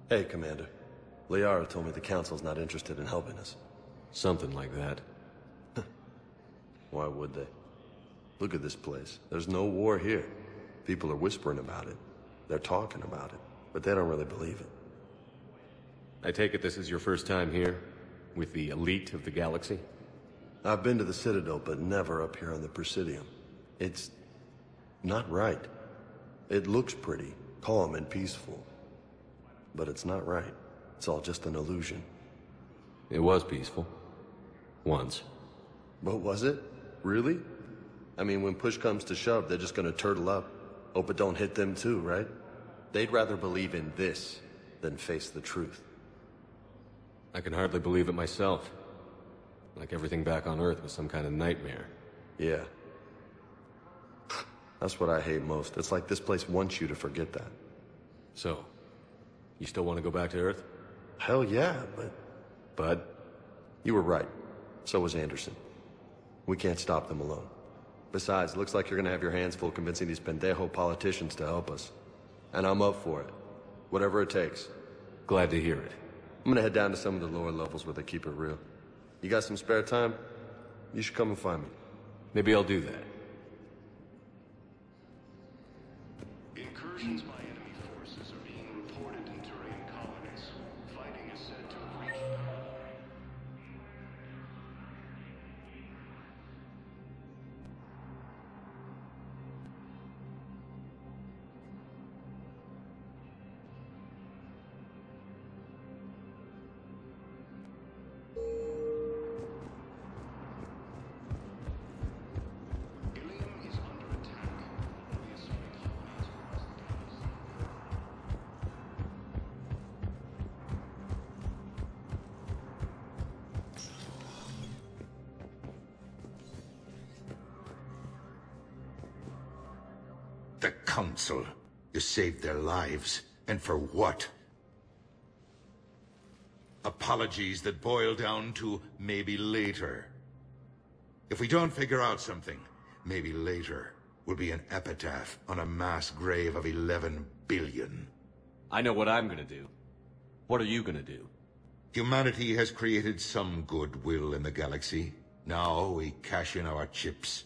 Hey, Commander. Liara told me the Council's not interested in helping us. Something like that. Why would they? Look at this place. There's no war here. People are whispering about it. They're talking about it, but they don't really believe it. I take it this is your first time here? With the elite of the galaxy? I've been to the Citadel, but never up here on the Presidium. It's not right. It looks pretty, calm and peaceful. But it's not right. It's all just an illusion. It was peaceful. Once. But was it? Really? I mean, when push comes to shove, they're just gonna turtle up. Hope it don't hit them too, right? They'd rather believe in this than face the truth. I can hardly believe it myself. Like everything back on Earth was some kind of nightmare. Yeah. That's what I hate most. It's like this place wants you to forget that. So, you still want to go back to Earth? Hell yeah, but... Bud? You were right. So was Anderson. We can't stop them alone. Besides, looks like you're gonna have your hands full convincing these pendejo politicians to help us. And I'm up for it. Whatever it takes. Glad to hear it. I'm gonna head down to some of the lower levels where they keep it real. You got some spare time? You should come and find me. Maybe I'll do that. Incursions by enemy forces are being reported in Turian colonies. Fighting is said to have reached them. Ilium is under attack. We assume colonies are residents. The Council. You saved their lives. And for what? Apologies that boil down to maybe later. If we don't figure out something, maybe later will be an epitaph on a mass grave of 11 billion. I know what I'm gonna do. What are you gonna do? Humanity has created some goodwill in the galaxy. Now we cash in our chips.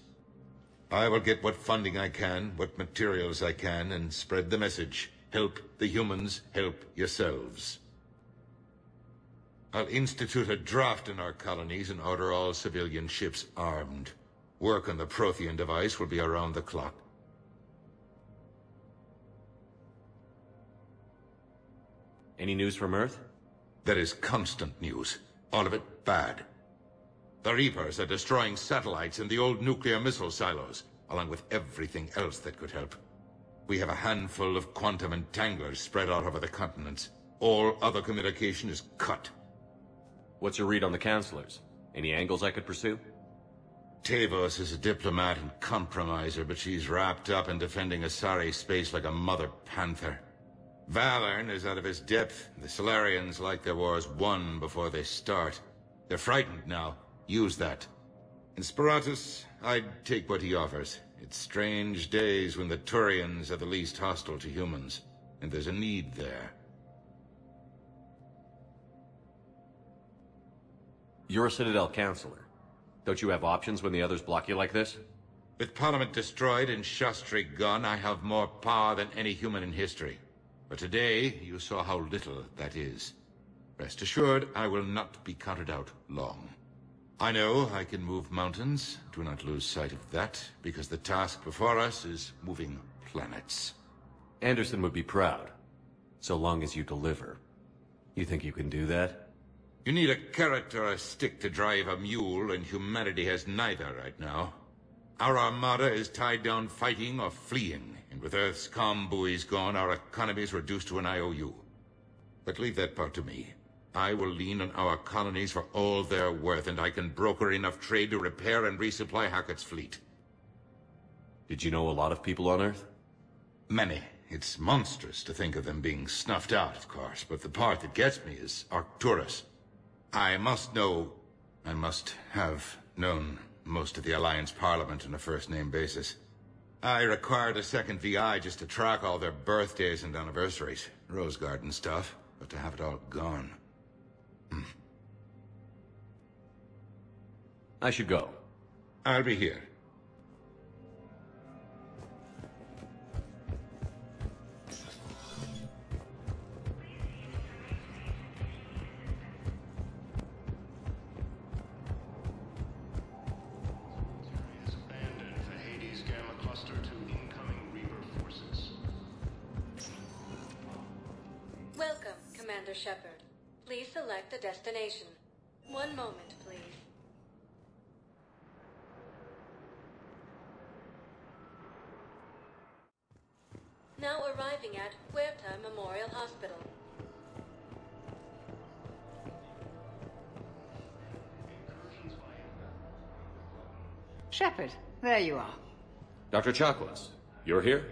I will get what funding I can, what materials I can, and spread the message. Help the humans, help yourselves. I'll institute a draft in our colonies and order all civilian ships armed. Work on the Prothean device will be around the clock. Any news from Earth? There is constant news. All of it bad. The Reapers are destroying satellites and the old nuclear missile silos, along with everything else that could help. We have a handful of quantum entanglers spread out over the continents. All other communication is cut. What's your read on the counselors? Any angles I could pursue? Tavos is a diplomat and compromiser, but she's wrapped up in defending Asari space like a mother panther. Valern is out of his depth. The Solarians like their wars won before they start. They're frightened now. Use that. In Sparatus, I'd take what he offers. It's strange days when the Turians are the least hostile to humans, and there's a need there. You're a Citadel counselor. Don't you have options when the others block you like this? With Parliament destroyed and Shastri gone, I have more power than any human in history. But today, you saw how little that is. Rest assured, I will not be counted out long. I know I can move mountains. Do not lose sight of that, because the task before us is moving planets. Anderson would be proud, so long as you deliver. You think you can do that? You need a carrot or a stick to drive a mule, and humanity has neither right now. Our armada is tied down fighting or fleeing, and with Earth's comm buoys gone, our economy is reduced to an IOU. But leave that part to me. I will lean on our colonies for all they're worth, and I can broker enough trade to repair and resupply Hackett's fleet. Did you know a lot of people on Earth? Many. It's monstrous to think of them being snuffed out, of course, but the part that gets me is Arcturus. I must have known most of the Alliance Parliament on a first-name basis. I required a second VI just to track all their birthdays and anniversaries. Rose Garden stuff. But to have it all gone... I should go. I'll be here. Welcome, Commander Shepard. Please select a destination. One moment, please. Now arriving at Huerta Memorial Hospital. Shepard, there you are. Dr. Chakwas, you're here?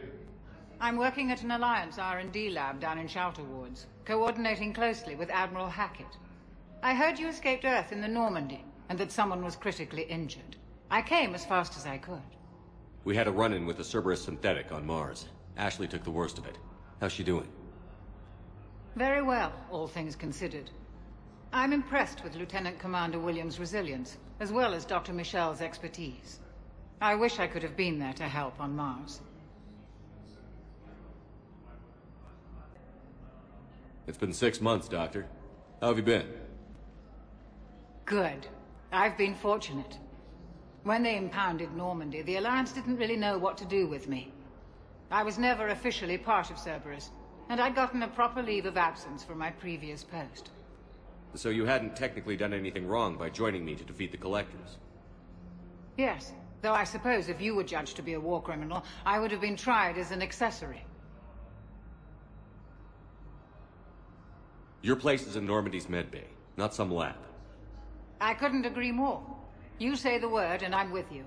I'm working at an Alliance R&D lab down in Shelter Wards, coordinating closely with Admiral Hackett. I heard you escaped Earth in the Normandy, and that someone was critically injured. I came as fast as I could. We had a run-in with the Cerberus synthetic on Mars. Ashley took the worst of it. How's she doing? Very well, all things considered. I'm impressed with Lieutenant Commander Williams' resilience, as well as Dr. Michel's expertise. I wish I could have been there to help on Mars. It's been 6 months, Doctor. How have you been? Good. I've been fortunate. When they impounded Normandy, the Alliance didn't really know what to do with me. I was never officially part of Cerberus, and I'd gotten a proper leave of absence from my previous post. So you hadn't technically done anything wrong by joining me to defeat the Collectors? Yes, though I suppose if you were judged to be a war criminal, I would have been tried as an accessory. Your place is in Normandy's medbay, not some lab. I couldn't agree more. You say the word, and I'm with you.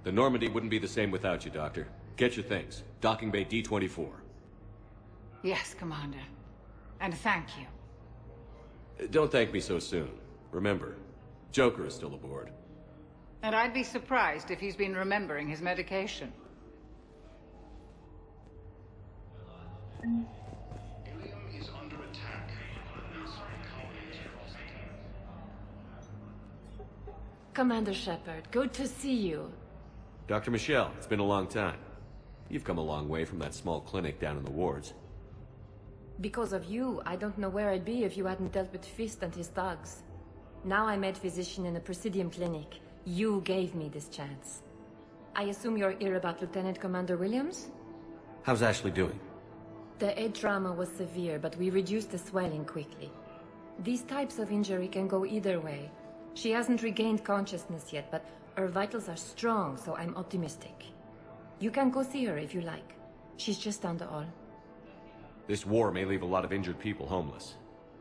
The Normandy wouldn't be the same without you, Doctor. Get your things. Docking Bay D-24. Yes, Commander. And thank you. Don't thank me so soon. Remember, Joker is still aboard. And I'd be surprised if he's been remembering his medication. Ilium is under attack. Colonies across the Commander Shepard, good to see you. Dr. Michelle, it's been a long time. You've come a long way from that small clinic down in the wards. Because of you, I don't know where I'd be if you hadn't dealt with Fist and his thugs. Now I'm head physician in a Presidium clinic. You gave me this chance. I assume you're here about Lieutenant Commander Williams? How's Ashley doing? The head trauma was severe, but we reduced the swelling quickly. These types of injury can go either way. She hasn't regained consciousness yet, but her vitals are strong, so I'm optimistic. You can go see her if you like. She's just down the hall. This war may leave a lot of injured people homeless.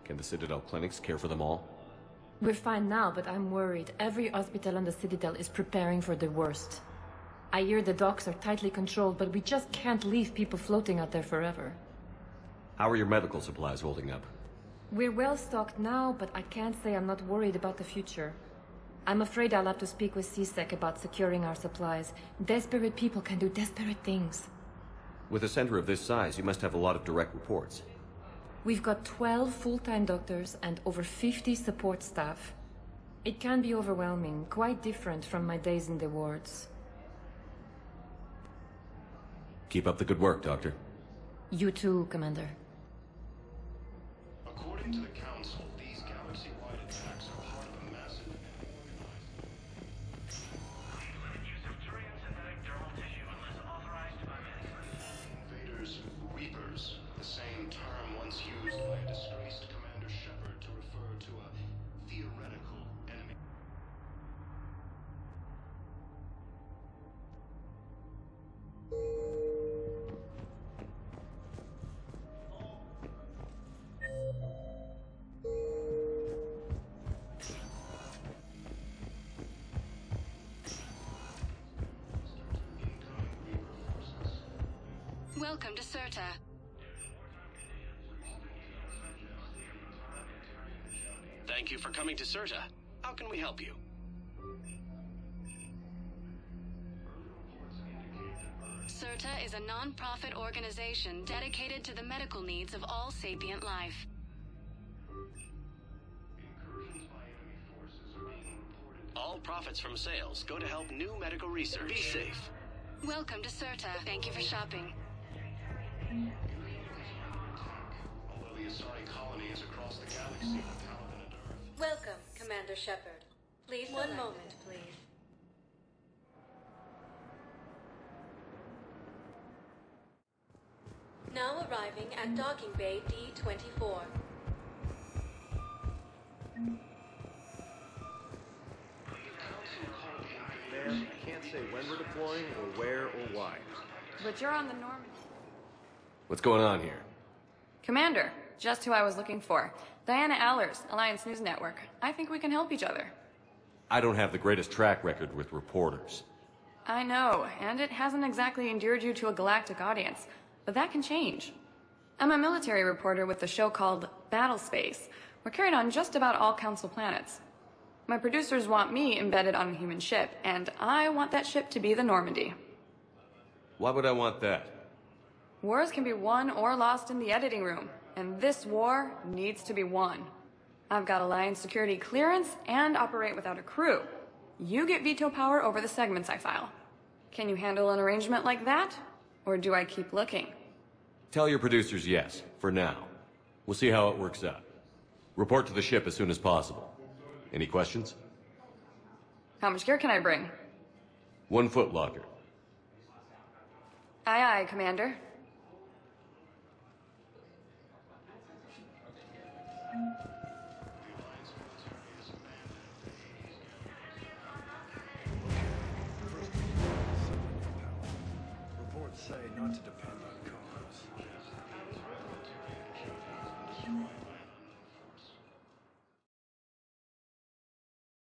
Can the Citadel clinics care for them all? We're fine now, but I'm worried. Every hospital on the Citadel is preparing for the worst. I hear the docks are tightly controlled, but we just can't leave people floating out there forever. How are your medical supplies holding up? We're well stocked now, but I can't say I'm not worried about the future. I'm afraid I'll have to speak with CSEC about securing our supplies. Desperate people can do desperate things. With a center of this size, you must have a lot of direct reports. We've got 12 full-time doctors and over 50 support staff. It can be overwhelming, quite different from my days in the wards. Keep up the good work, Doctor. You too, Commander. According to the Council, these galaxy-wide attacks are part of a massive and organized... Invaders, Reapers, the same term once used by a disgraced Commander Shepard to refer to a theoretical enemy. Welcome to Certa. Thank you for coming to Certa. How can we help you? CERTA is a non-profit organization dedicated to the medical needs of all sapient life. All profits from sales go to help new medical research. Be safe. Welcome to CERTA. Thank you for shopping. Although the Asari colony is across the galaxy with Paladin and Earth. Welcome, Commander Shepard. Please, one moment, please. Now arriving at docking bay D-24. Man, I can't say when we're deploying or where or why. But you're on the Normandy. What's going on here? Commander, just who I was looking for. Diana Allers, Alliance News Network. I think we can help each other. I don't have the greatest track record with reporters. I know, and it hasn't exactly endeared you to a galactic audience. But that can change. I'm a military reporter with a show called Battle Space. We're carried on just about all Council planets. My producers want me embedded on a human ship, and I want that ship to be the Normandy. Why would I want that? Wars can be won or lost in the editing room, and this war needs to be won. I've got Alliance security clearance and operate without a crew. You get veto power over the segments I file. Can you handle an arrangement like that? Or do I keep looking? Tell your producers yes, for now. We'll see how it works out. Report to the ship as soon as possible. Any questions? How much gear can I bring? 1 foot locker. Aye, aye, Commander.